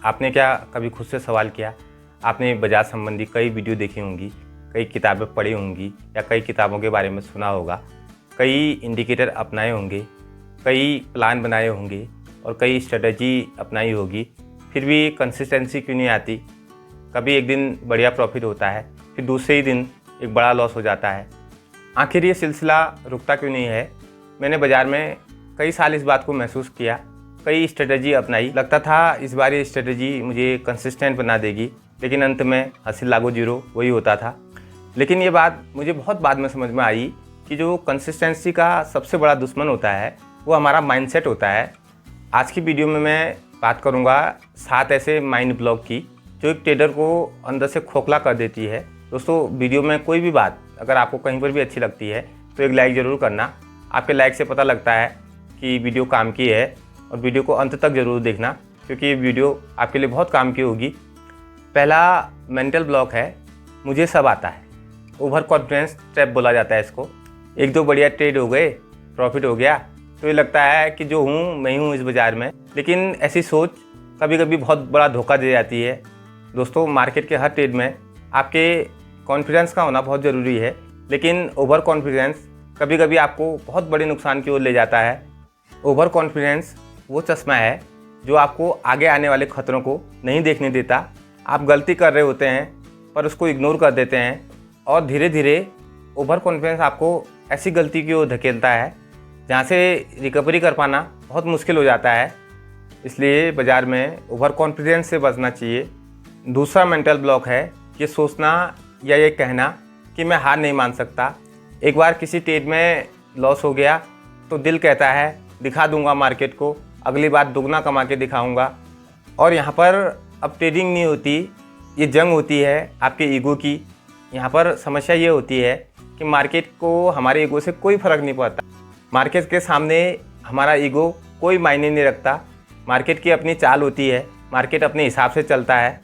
आपने क्या कभी खुद से सवाल किया? आपने बाजार संबंधी कई वीडियो देखी होंगी, कई किताबें पढ़ी होंगी या कई किताबों के बारे में सुना होगा, कई इंडिकेटर अपनाए होंगे, कई प्लान बनाए होंगे और कई स्ट्रेटजी अपनाई होगी, फिर भी कंसिस्टेंसी क्यों नहीं आती? कभी एक दिन बढ़िया प्रॉफिट होता है, फिर दूसरे ही दिन एक बड़ा लॉस हो जाता है। आखिर ये सिलसिला रुकता क्यों नहीं है? मैंने बाज़ार में कई साल इस बात को महसूस किया, कई स्ट्रेटजी अपनाई, लगता था इस बार ये स्ट्रेटजी मुझे कंसिस्टेंट बना देगी, लेकिन अंत में हासिल लागो जीरो वही होता था। लेकिन ये बात मुझे बहुत बाद में समझ में आई कि जो कंसिस्टेंसी का सबसे बड़ा दुश्मन होता है वो हमारा माइंडसेट होता है। आज की वीडियो में मैं बात करूँगा 7 ऐसे माइंड ब्लॉक की जो एक ट्रेडर को अंदर से खोखला कर देती है। दोस्तों, वीडियो में कोई भी बात अगर आपको कहीं पर भी अच्छी लगती है तो एक लाइक ज़रूर करना। आपके लाइक से पता लगता है कि वीडियो काम की है, और वीडियो को अंत तक ज़रूर देखना क्योंकि ये वीडियो आपके लिए बहुत काम की होगी। पहला मेंटल ब्लॉक है, मुझे सब आता है। ओवर कॉन्फिडेंस ट्रैप बोला जाता है इसको। एक दो बढ़िया ट्रेड हो गए, प्रॉफिट हो गया तो ये लगता है कि जो हूँ मैं ही हूँ इस बाज़ार में। लेकिन ऐसी सोच कभी कभी बहुत बड़ा धोखा दे जाती है। दोस्तों, मार्केट के हर ट्रेड में आपके कॉन्फिडेंस का होना बहुत ज़रूरी है, लेकिन ओवर कॉन्फिडेंस कभी कभी आपको बहुत बड़े नुकसान की ओर ले जाता है। ओवर कॉन्फिडेंस वो चश्मा है जो आपको आगे आने वाले खतरों को नहीं देखने देता। आप गलती कर रहे होते हैं पर उसको इग्नोर कर देते हैं, और धीरे धीरे ओवर कॉन्फिडेंस आपको ऐसी गलती की ओर धकेलता है जहाँ से रिकवरी कर पाना बहुत मुश्किल हो जाता है। इसलिए बाज़ार में ओवर कॉन्फिडेंस से बचना चाहिए। दूसरा मेंटल ब्लॉक है ये सोचना या ये कहना कि मैं हार नहीं मान सकता। एक बार किसी ट्रेड में लॉस हो गया तो दिल कहता है दिखा दूंगा मार्केट को, अगली बार दुगना कमा के दिखाऊंगा। और यहाँ पर अब ट्रेडिंग नहीं होती, ये जंग होती है आपके ईगो की। यहाँ पर समस्या ये होती है कि मार्केट को हमारे ईगो से कोई फ़र्क नहीं पड़ता। मार्केट के सामने हमारा ईगो कोई मायने नहीं रखता। मार्केट की अपनी चाल होती है, मार्केट अपने हिसाब से चलता है,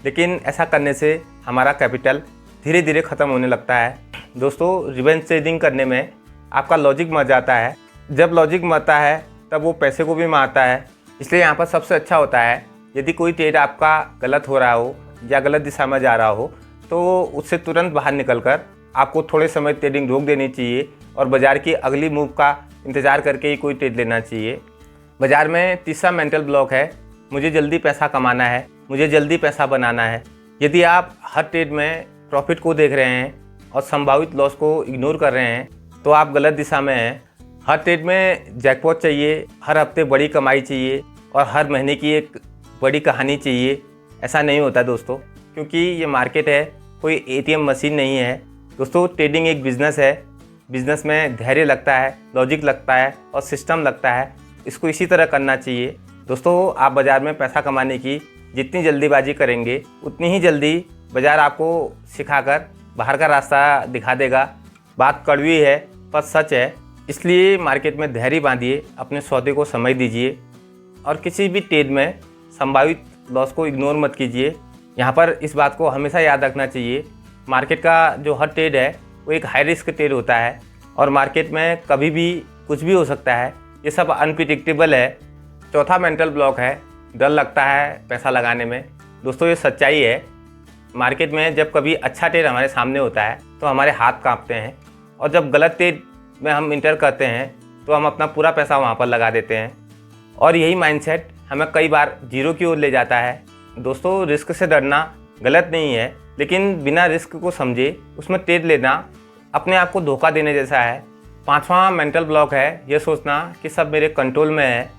लेकिन ऐसा करने से हमारा कैपिटल धीरे धीरे ख़त्म होने लगता है। दोस्तों, रिवेंज ट्रेडिंग करने में आपका लॉजिक मर जाता है। जब लॉजिक मरता है तब वो पैसे को भी मारता है। इसलिए यहाँ पर सबसे अच्छा होता है यदि कोई ट्रेड आपका गलत हो रहा हो या गलत दिशा में जा रहा हो तो उससे तुरंत बाहर निकलकर आपको थोड़े समय ट्रेडिंग रोक देनी चाहिए और बाज़ार की अगली मूव का इंतज़ार करके ही कोई ट्रेड लेना चाहिए। बाज़ार में तीसरा मेंटल ब्लॉक है, मुझे जल्दी पैसा कमाना है, मुझे जल्दी पैसा बनाना है। यदि आप हर ट्रेड में प्रॉफिट को देख रहे हैं और संभावित लॉस को इग्नोर कर रहे हैं तो आप गलत दिशा में हैं। हर ट्रेड में जैकपॉट चाहिए, हर हफ्ते बड़ी कमाई चाहिए और हर महीने की एक बड़ी कहानी चाहिए। ऐसा नहीं होता दोस्तों, क्योंकि ये मार्केट है, कोई एटीएम मशीन नहीं है। दोस्तों, ट्रेडिंग एक बिज़नेस है। बिज़नेस में धैर्य लगता है, लॉजिक लगता है और सिस्टम लगता है। इसको इसी तरह करना चाहिए। दोस्तों, आप बाज़ार में पैसा कमाने की जितनी जल्दीबाजी करेंगे उतनी ही जल्दी बाज़ार आपको सिखाकर बाहर का रास्ता दिखा देगा। बात कड़वी है पर सच है। इसलिए मार्केट में धैर्य बांधिए, अपने सौदे को समझ दीजिए और किसी भी ट्रेड में संभावित लॉस को इग्नोर मत कीजिए। यहाँ पर इस बात को हमेशा याद रखना चाहिए, मार्केट का जो हर ट्रेड है वो एक हाई रिस्क ट्रेड होता है और मार्केट में कभी भी कुछ भी हो सकता है। ये सब अनप्रिडिक्टेबल है। चौथा मेंटल ब्लॉक है, डर लगता है पैसा लगाने में। दोस्तों, ये सच्चाई है। मार्केट में जब कभी अच्छा ट्रेड हमारे सामने होता है तो हमारे हाथ कांपते हैं, और जब गलत ट्रेड में हम इंटर करते हैं तो हम अपना पूरा पैसा वहाँ पर लगा देते हैं, और यही माइंडसेट हमें कई बार जीरो की ओर ले जाता है। दोस्तों, रिस्क से डरना गलत नहीं है, लेकिन बिना रिस्क को समझे उसमें ट्रेड लेना अपने आप को धोखा देने जैसा है। पांचवा मेंटल ब्लॉक है ये सोचना कि सब मेरे कंट्रोल में है।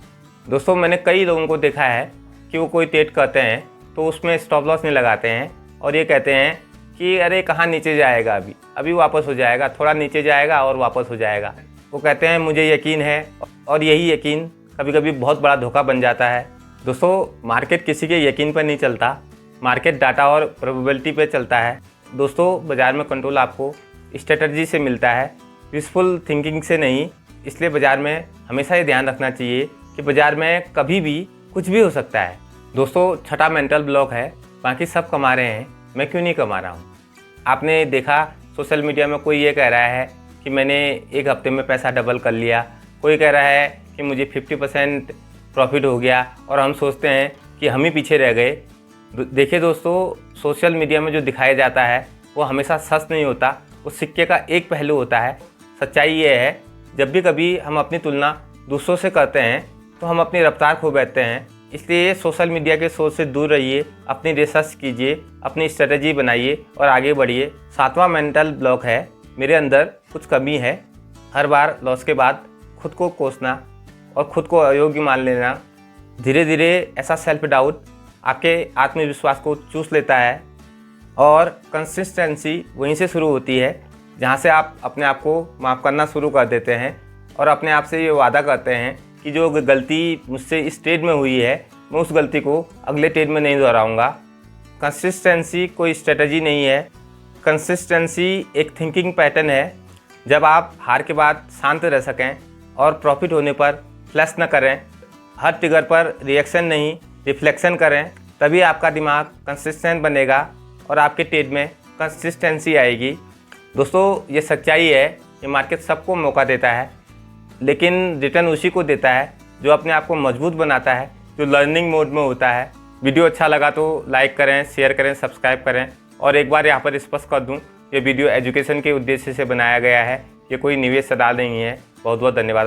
दोस्तों, मैंने कई लोगों को देखा है कि वो कोई ट्रेड करते हैं तो उसमें स्टॉप लॉस नहीं लगाते हैं और ये कहते हैं कि अरे कहाँ नीचे जाएगा, अभी वापस हो जाएगा, थोड़ा नीचे जाएगा और वापस हो जाएगा। वो कहते हैं मुझे यकीन है, और यही यकीन कभी कभी बहुत बड़ा धोखा बन जाता है। दोस्तों, मार्केट किसी के यकीन पर नहीं चलता, मार्केट डाटा और प्रोबेबिलिटी पे चलता है। दोस्तों, बाज़ार में कंट्रोल आपको स्ट्रेटजी से मिलता है, विशफुल थिंकिंग से नहीं। इसलिए बाज़ार में हमेशा ये ध्यान रखना चाहिए कि बाज़ार में कभी भी कुछ भी हो सकता है। दोस्तों, छठा मेंटल ब्लॉक है, बाकी सब कमा रहे हैं, मैं क्यों नहीं कमा रहा हूँ। आपने देखा सोशल मीडिया में कोई ये कह रहा है कि मैंने एक हफ्ते में पैसा डबल कर लिया, कोई कह रहा है कि मुझे 50% प्रॉफिट हो गया, और हम सोचते हैं कि हम ही पीछे रह गए। देखिए दोस्तों, सोशल मीडिया में जो दिखाया जाता है वो हमेशा सच नहीं होता, वो सिक्के का एक पहलू होता है। सच्चाई ये है, जब भी कभी हम अपनी तुलना दूसरों से करते हैं तो हम अपनी रफ्तार खो बैठते हैं। इसलिए सोशल मीडिया के सोच से दूर रहिए, अपनी रिसर्च कीजिए, अपनी स्ट्रेटजी बनाइए और आगे बढ़िए। 7वां मेंटल ब्लॉक है, मेरे अंदर कुछ कमी है। हर बार लॉस के बाद खुद को कोसना और खुद को अयोग्य मान लेना, धीरे धीरे ऐसा सेल्फ डाउट आपके आत्मविश्वास को चूस लेता है। और कंसिस्टेंसी वहीं से शुरू होती है जहाँ से आप अपने आप को माफ़ करना शुरू कर देते हैं और अपने आप से ये वादा करते हैं कि जो गलती मुझसे इस स्टेज में हुई है मैं उस गलती को अगले स्टेज में नहीं दोहराऊंगा। कंसिस्टेंसी कोई स्ट्रेटजी नहीं है, कंसिस्टेंसी एक थिंकिंग पैटर्न है। जब आप हार के बाद शांत रह सकें और प्रॉफिट होने पर फ्लैश न करें, हर ट्रिगर पर रिएक्शन नहीं रिफ्लेक्शन करें, तभी आपका दिमाग कंसिस्टेंट बनेगा और आपके ट्रेड में कंसिस्टेंसी आएगी। दोस्तों, ये सच्चाई है, ये मार्केट सबको मौका देता है, लेकिन रिटर्न उसी को देता है जो अपने आप को मजबूत बनाता है, जो लर्निंग मोड में होता है। वीडियो अच्छा लगा तो लाइक करें, शेयर करें, सब्सक्राइब करें। और एक बार यहाँ पर स्पष्ट कर दूँ, ये वीडियो एजुकेशन के उद्देश्य से बनाया गया है, ये कोई निवेश सलाह नहीं है। बहुत बहुत धन्यवाद आप